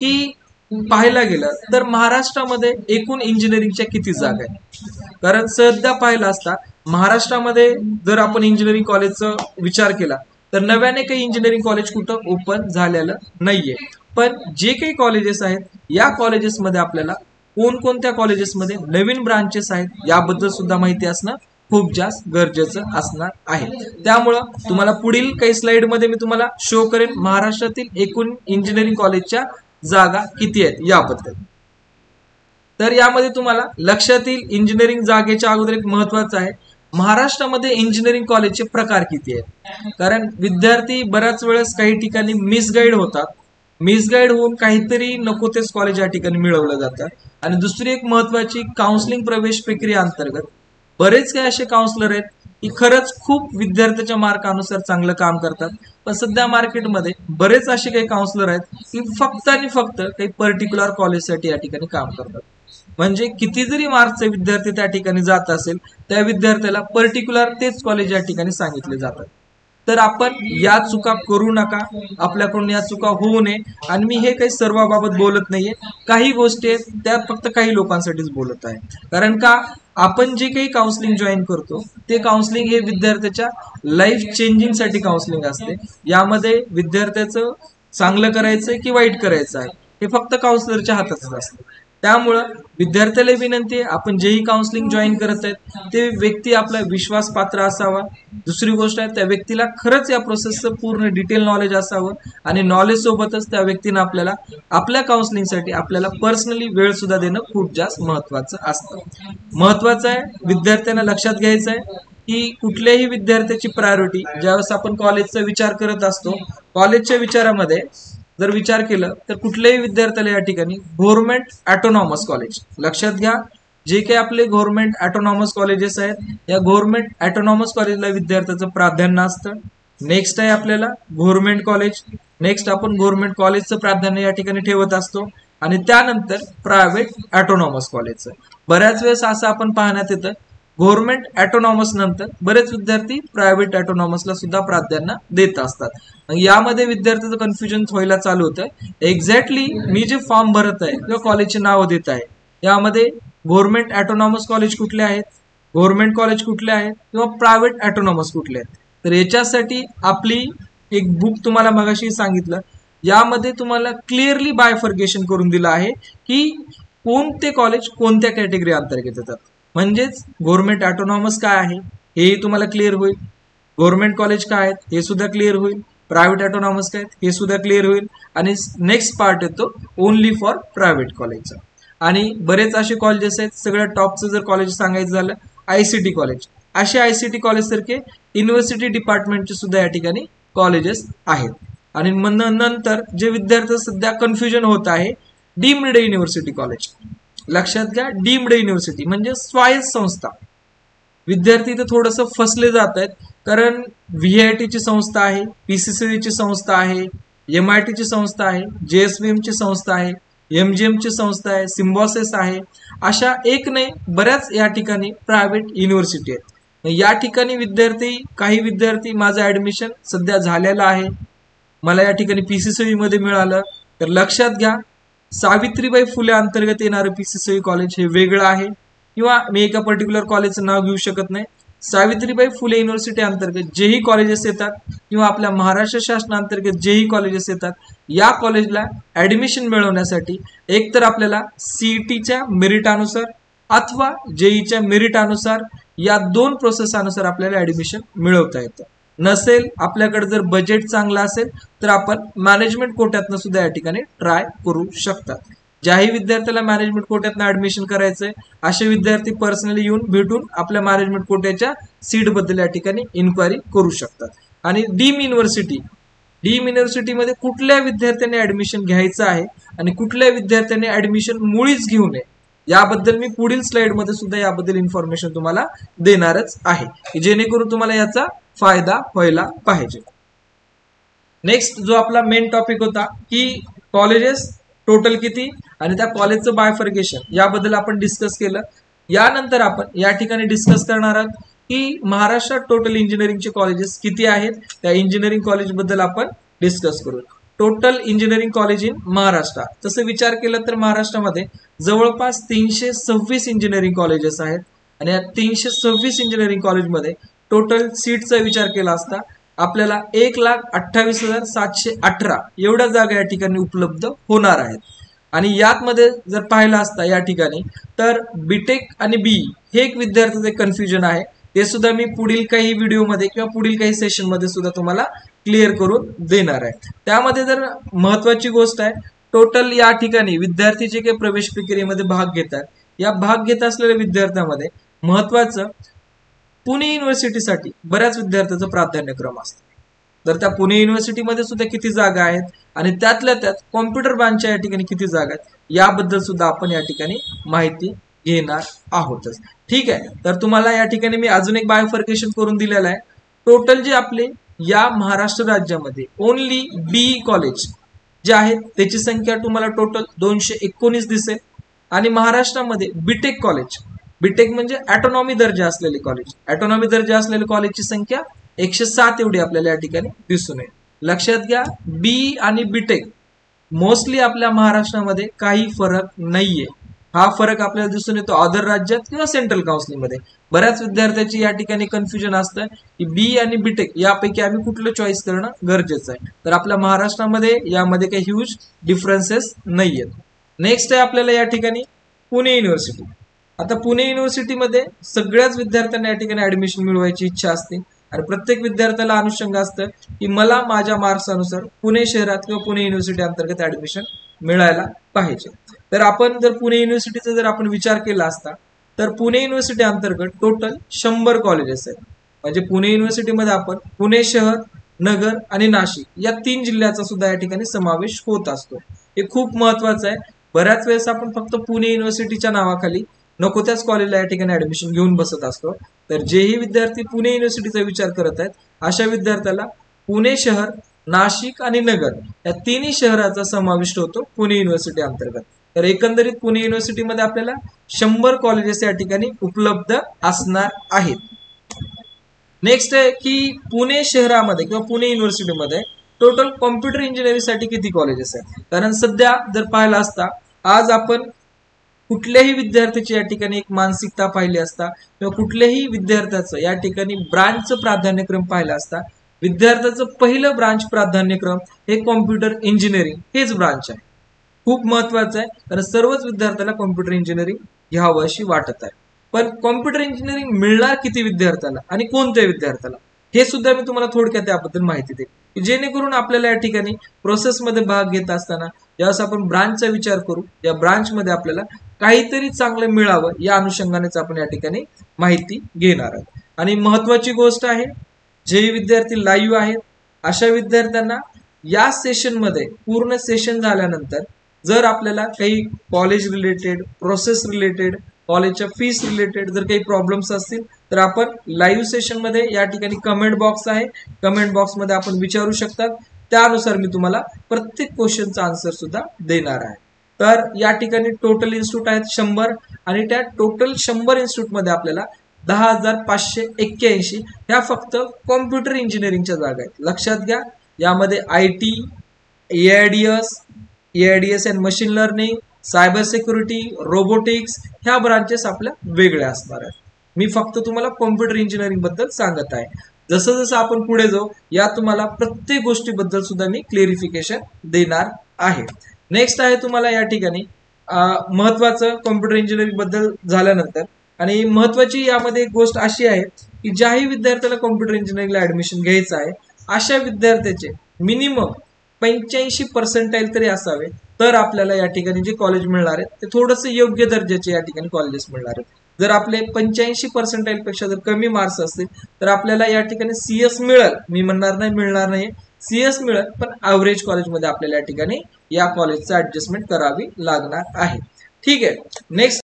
की पाहायला गेलं तर महाराष्ट्रामध्ये एकूण इंजिनिअरिंगच्या किती जागा आहेत? कारण सध्या पाहिलं असता महाराष्ट्रामध्ये जर आपण इंजिनिअरिंग कॉलेजचा विचार केला तर नव्याने काही इंजिनिअरिंग कॉलेज कुठं ओपन झालेलं नाहीये. पण जे काही कॉलेजेस आहेत या कॉलेजेसमध्ये आपल्याला कोणकोणत्या कॉलेजेसमध्ये नवीन ब्रांचेस आहेत याबद्दल सुद्धा माहिती असणं खूप जास्त गरजेचं असणार आहे. त्यामुळं तुम्हाला पुढील काही स्लाइड मध्ये मी तुम्हाला शो करेन महाराष्ट्रातील एकूण इंजिनिअरिंग कॉलेजच्या जागा किती आहेत याबद्दल. तर यामध्ये तुम्हाला लक्षात येईल इंजिनिअरिंग जागेच्या अगोदर एक महत्वाचं आहे, महाराष्ट्रामध्ये इंजिनिअरिंग कॉलेजचे प्रकार किती आहेत. कारण विद्यार्थी बऱ्याच वेळेस काही ठिकाणी मिसगाईड होतात, मिसगाईड होऊन काहीतरी नको तेच कॉलेज या ठिकाणी मिळवलं जातं. आणि दुसरी एक महत्वाची काउन्सिलिंग प्रवेश प्रक्रिया अंतर्गत बरेच काही असे काउन्सिलर आहेत की खरंच खूप विद्यार्थ्याच्या मार्कानुसार चांगलं काम करतात, पण सध्या मार्केटमध्ये बरेच असे काही काउन्सिलर आहेत की फक्त आणि फक्त काही पर्टिक्युलर कॉलेजसाठी या ठिकाणी काम करतात. म्हणजे किती जरी मार्कचे विद्यार्थी त्या ठिकाणी जात असेल त्या विद्यार्थ्याला पर्टिक्युलर तेच कॉलेज या ठिकाणी सांगितले जातात. तर आपण या चुका करू नका, आपल्याकडून या चुका होऊ नये. आणि मी हे काही सर्वांबाबत बोलत नाहीये, काही गोष्टी आहेत त्या फक्त काही लोकांसाठीच बोलत आहे. कारण का आपण जे काही काउन्सिलिंग जॉईन करतो ते काउन्सिलिंग हे विद्यार्थ्याच्या लाईफ चेंजिंग साठी काउन्सिलिंग असते. यामध्ये विद्यार्थ्याचं चांगलं करायचंय की वाईट करायचं आहे हे फक्त काउन्सिलरच्या हातातच असतं. त्यामुळं विद्यार्थ्याला विनंती आहे, आपण जेही काउन्सिलिंग जॉईन करत आहेत ते व्यक्ती आपला विश्वास पात्र असावा. दुसरी गोष्ट आहे त्या व्यक्तीला खरंच या प्रोसेसचं पूर्ण डिटेल नॉलेज असावं आणि नॉलेज सोबतच त्या व्यक्तीनं आपल्याला आपल्या काउन्सिलिंगसाठी आपल्याला पर्सनली वेळ सुद्धा देणं खूप जास्त महत्वाचं असतं. महत्वाचं आहे विद्यार्थ्यांना लक्षात घ्यायचं आहे की कुठल्याही विद्यार्थ्याची प्रायोरिटी ज्यावेळेस आपण कॉलेजचा विचार करत असतो, कॉलेजच्या विचारामध्ये जर विचार केलं तर कुठल्याही विद्यार्थ्याला या ठिकाणी गव्हर्नमेंट ऑटोनॉमस कॉलेज लक्षात घ्या, जे काही आपले गव्हर्नमेंट ऑटोनॉमस कॉलेजेस आहेत या गव्हर्नमेंट ऑटोनॉमस कॉलेजला विद्यार्थ्याचं प्राधान्य असतं. नेक्स्ट आहे आपल्याला गव्हर्नमेंट कॉलेज, नेक्स्ट आपण गव्हर्नमेंट कॉलेजचं प्राधान्य या ठिकाणी ठेवत असतो आणि त्यानंतर प्रायव्हेट ऑटोनॉमस कॉलेजचं. बऱ्याच वेळेस असं आपण पाहण्यात येतं गव्हर्नमेंट ऑटोनॉमस नंतर बरेच विद्यार्थी प्रायव्हेट ऑटोनॉमसला सुद्धा प्राधान्य देत असतात. यामध्ये विद्यार्थ्याचं कन्फ्युजन व्हायला चालू होतं. एक्झॅक्टली मी जे फॉर्म भरत आहे किंवा कॉलेजचे नाव देत आहे यामध्ये गव्हर्नमेंट ऑटोनॉमस कॉलेज कुठले आहेत, गव्हर्नमेंट कॉलेज कुठले आहेत किंवा प्रायव्हेट ऑटोनॉमस कुठले आहेत. तर याच्यासाठी आपली एक बुक तुम्हाला मगाशी सांगितलं, यामध्ये तुम्हाला क्लिअरली बायफर्गेशन करून दिलं आहे की कोणते कॉलेज कोणत्या कॅटेगरी अंतर्गत येतात. म्हणजेच गव्हर्नमेंट ऑटोनॉमस काय आहे हेही तुम्हाला क्लिअर होईल, गव्हर्नमेंट कॉलेज काय आहेत हे सुद्धा क्लिअर होईल, प्रायव्हेट ऑटोनॉमस काय आहेत हे सुद्धा क्लिअर होईल. आणि नेक्स्ट पार्ट येतो ओनली फॉर प्रायव्हेट कॉलेजचा. आणि बरेच असे कॉलेजेस आहेत, सगळ्यात टॉपचं जर कॉलेज सांगायचं झालं आयसीटी कॉलेज, असे आयसीटी कॉलेज सारखे युनिव्हर्सिटी डिपार्टमेंटचे सुद्धा या ठिकाणी कॉलेजेस आहेत. आणि नंतर जे विद्यार्थी सध्या कन्फ्युजन होत आहे डीम्ड युनिव्हर्सिटी कॉलेज, लक्षात घ्या डीम्ड युनिव्हर्सिटी म्हणजे स्वायत्त संस्था. विद्यार्थी इथं थोडंसं फसले जात आहेत कारण व्हीआयटीची संस्था आहे, पीसीसीची संस्था आहे, एमआयटीची संस्था आहे, जेएसव्हीएमची संस्था आहे, एमजीएमची संस्था आहे, सिम्बॉसिस आहे, अशा एक नाही बऱ्याच या ठिकाणी प्रायव्हेट युनिव्हर्सिटी आहेत. या ठिकाणी काही विद्यार्थी माझं ऍडमिशन सध्या झालेलं आहे, मला या ठिकाणी पीसीसीबी मध्ये मिळालं, तर लक्षात घ्या सावित्रीबाई फुले अंतर्गत येणारं पीसीसीबी कॉलेज हे वेगळं आहे. किंवा मी एका पर्टिक्युलर कॉलेजचं नाव घेऊ शकत नाही, सावित्रीबाई फुले युनिव्हर्सिटी अंतर्गत जेही कॉलेजेस येतात किंवा आपल्या महाराष्ट्र शासनांतर्गत जेही कॉलेजेस येतात या कॉलेजला ऍडमिशन मिळवण्यासाठी एकतर आपल्याला सीईटीच्या मेरिटानुसार अथवा जेईच्या मेरिटानुसार या दोन प्रोसेसनुसार आपल्याला ऍडमिशन मिळवता येतं. नसेल आपल्याकडे जर बजेट चांगला असेल तर आपण मॅनेजमेंट कोट्यातनं सुद्धा या ठिकाणी ट्राय करू शकतात. ज्याही विद्यार्थ्याला मॅनेजमेंट कोट्यातनं ऍडमिशन करायचंय असे विद्यार्थी पर्सनली येऊन भेटून आपल्या मॅनेजमेंट कोट्याच्या सीट बद्दल या ठिकाणी इन्क्वायरी करू शकतात. आणि डीम युनिव्हर्सिटीमध्ये कुठल्या विद्यार्थ्यांनी ऍडमिशन घ्यायचं आहे आणि कुठल्या विद्यार्थ्यांनी ऍडमिशन मुळीच घेऊ नये याबद्दल मी पुढील स्लाइड मध्ये सुद्धा याबद्दल इन्फॉर्मेशन तुम्हाला देणारच आहे जेणेकरून तुम्हाला याचा फायदा व्हायला पाहिजे. नेक्स्ट जो आपला मेन टॉपिक होता की कॉलेजेस टोटल किती आणि त्या कॉलेजचं बायफर्गेशन याबद्दल आपण डिस्कस केलं. यानंतर आपण या ठिकाणी डिस्कस करणार आहोत की महाराष्ट्रात टोटल इंजिनिअरिंगचे कॉलेजेस किती आहेत, त्या इंजिनिअरिंग कॉलेज बद्दल आपण डिस्कस करू. Total engineering college in Maharashtra. तसं विचार केला तर महाराष्ट्रामध्ये जवळपास 326 इंजिनिअरिंग कॉलेजेस आहेत आणि या 326 इंजिनिअरिंग कॉलेजमध्ये टोटल सीटचा विचार केला असता आपल्याला 1,28,718 एवढ्या जागा या ठिकाणी उपलब्ध होणार आहेत. आणि यातमध्ये जर पाहिलं असता या ठिकाणी तर बीटेक आणि बी हे एक विद्यार्थ्याचे कन्फ्युजन आहे. ते सुद्धा मी पुढील काही व्हिडिओमध्ये किंवा पुढील काही सेशनमध्ये सुद्धा तुम्हाला क्लिअर करून देणार आहे. त्यामध्ये जर महत्वाची गोष्ट आहे, टोटल या ठिकाणी विद्यार्थी जे काही प्रवेश प्रक्रियेमध्ये भाग घेतात, या भाग घेत असलेल्या विद्यार्थ्यांमध्ये महत्वाचं पुणे युनिव्हर्सिटीसाठी बऱ्याच विद्यार्थ्यांचं प्राधान्यक्रम असतं. तर त्या पुणे युनिव्हर्सिटीमध्ये सुद्धा किती जागा आहेत आणि त्यातल्या त्यात कॉम्प्युटर ब्रांचच्या या ठिकाणी किती जागा आहेत याबद्दल सुद्धा आपण या ठिकाणी माहिती घेणार आहोतच. ठीक आहे, तर तुम्हाला या ठिकाणी मी अजून एक बायोफर्केशन करून दिलेलं आहे. टोटल जे आपले या महाराष्ट्र राज्यामध्ये ओनली बी कॉलेज जे आहेत त्याची संख्या तुम्हाला टोटल 219 दिसेल आणि महाराष्ट्रामध्ये बीटेक कॉलेज, बीटेक म्हणजे ऑटोनॉमी दर्जा असलेले कॉलेज, ऑटोनॉमी दर्जा असलेले कॉलेजची संख्या 107 एवढी आपल्याला या ठिकाणी दिसून येईल. लक्षात घ्या, बी आणि बीटेक मोस्टली आपल्या महाराष्ट्रामध्ये काही फरक नाहीये. हा फरक आपल्याला दिसून येतो अदर राज्यात किंवा सेंट्रल काउन्सिलिंगमध्ये. बऱ्याच विद्यार्थ्याची या ठिकाणी कन्फ्युजन असतं की बी आणि बीटेक यापैकी आम्ही कुठलं चॉईस करणं गरजेचं आहे. तर आपल्या महाराष्ट्रामध्ये यामध्ये काही ह्यूज डिफरन्सेस नाहीयेत. नेक्स्ट आहे आपल्याला या ठिकाणी पुणे युनिव्हर्सिटी. आता पुणे युनिव्हर्सिटीमध्ये सगळ्याच विद्यार्थ्यांना या ठिकाणी ऍडमिशन मिळवायची इच्छा असते आणि प्रत्येक विद्यार्थ्याला अनुषंग असतं की मला माझ्या मार्क्सनुसार पुणे शहरात किंवा पुणे युनिव्हर्सिटी अंतर्गत ऍडमिशन मिळायला पाहिजे. तर आपण जर पुणे युनिव्हर्सिटीचा जर आपण विचार केला असता तर पुणे युनिव्हर्सिटी अंतर्गत टोटल 100 कॉलेजेस आहेत. म्हणजे पुणे युनिव्हर्सिटीमध्ये आपण पुणे शहर, नगर आणि नाशिक या 3 जिल्ह्याचा सुद्धा या ठिकाणी समावेश होत असतो. हे खूप महत्वाचं आहे. बऱ्याच वेळेस आपण फक्त पुणे युनिव्हर्सिटीच्या नावाखाली नको त्याच कॉलेजला या ठिकाणी ऍडमिशन घेऊन बसत असतो. तर जेही विद्यार्थी पुणे युनिव्हर्सिटीचा विचार करत आहेत अशा विद्यार्थ्याला पुणे शहर, नाशिक आणि नगर या 3ही शहराचा समाविष्ट होतो पुणे युनिव्हर्सिटी अंतर्गत. तर एकंदरीत पुणे युनिव्हर्सिटीमध्ये आपल्याला 100 कॉलेजेस या ठिकाणी उपलब्ध असणार आहेत. नेक्स्ट आहे की पुणे शहरामध्ये किंवा पुणे युनिव्हर्सिटीमध्ये टोटल कॉम्प्युटर इंजिनिअरिंगसाठी किती कॉलेजेस आहेत. कारण सध्या जर पाहिलं असता आज आपण कुठल्याही विद्यार्थ्याची या ठिकाणी एक मानसिकता पाहिली असता किंवा कुठल्याही विद्यार्थ्याचं या ठिकाणी ब्रांचचं प्राधान्यक्रम पाहिला असता, विद्यार्थ्याचं पहिलं ब्रांच प्राधान्यक्रम हे कॉम्प्युटर इंजिनिअरिंग हेच ब्रांच आहे. खूप महत्वाचं आहे कारण सर्वच विद्यार्थ्याला कॉम्प्युटर इंजिनिअरिंग घ्यावं अशी वाटत आहे. पण कॉम्प्युटर इंजिनिअरिंग मिळणार किती विद्यार्थ्याला आणि कोणत्या विद्यार्थ्याला हे सुद्धा मी तुम्हाला थोडक्यात त्याबद्दल माहिती देईन, जेणेकरून आपल्याला या ठिकाणी प्रोसेसमध्ये भाग घेत असताना ज्यावेळेस आपण ब्रांचचा विचार करू या ब्रांचमध्ये आपल्याला काहीतरी चांगलं मिळावं या अनुषंगानेच आपण या ठिकाणी माहिती घेणार आहोत. आणि महत्वाची गोष्ट आहे, जे विद्यार्थी लाईव्ह आहेत अशा विद्यार्थ्यांना या सेशनमध्ये पूर्ण सेशन झाल्यानंतर जर आपल्याला काही कॉलेज रिलेटेड, प्रोसेस रिलेटेड, कॉलेजच्या फीस रिलेटेड जर काही प्रॉब्लेम्स असतील तर आपण लाईव्ह सेशनमध्ये या ठिकाणी कमेंट बॉक्स आहे, कमेंट बॉक्समध्ये आपण विचारू शकतात. त्यानुसार मी तुम्हाला प्रत्येक क्वेश्चनचा आन्सर सुद्धा देणार आहे. तर या ठिकाणी टोटल इन्स्टिट्यूट आहेत 100 आणि त्या टोटल 100 इन्स्टिट्यूटमध्ये आपल्याला 10,581 ह्या फक्त कॉम्प्युटर इंजिनिअरिंगच्या जागा आहेत. लक्षात घ्या, यामध्ये IT, AIDS and machine learning, cyber security, robotics ह्या ब्रांचेस आपल्या वेगळ्या असणार आहेत. मी फक्त तुम्हाला कॉम्प्युटर इंजिनिअरिंग बद्दल सांगत आहे. जसं जसं आपण पुढे जाऊ या तुम्हाला प्रत्येक गोष्टीबद्दल सुद्धा मी क्लेरिफिकेशन देणार आहे. नेक्स्ट आहे तुम्हाला या ठिकाणी महत्वाचं कॉम्प्युटर इंजिनिअरिंग बद्दल झाल्यानंतर आणि महत्वाची यामध्ये एक गोष्ट अशी आहे की ज्याही विद्यार्थ्याला कॉम्प्युटर इंजिनिअरिंगला ऍडमिशन घ्यायचं आहे अशा विद्यार्थ्याचे मिनिमम 85% तरी असावे तर आपल्याला या ठिकाणी जे कॉलेज मिळणार आहेत ते थोडंसं योग्य दर्जाचे या ठिकाणी कॉलेजेस मिळणार आहेत. जर आपले 85% पेक्षा जर कमी मार्क्स असतील तर आपल्याला या ठिकाणी CS मिळेल, मी म्हणणार नाही मिळणार नाही, CS मिळेल, पण ॲव्हरेज कॉलेजमध्ये आपल्याला या ठिकाणी या कॉलेजचं ऍडजस्टमेंट करावी लागणार आहे. ठीक आहे. नेक्स्ट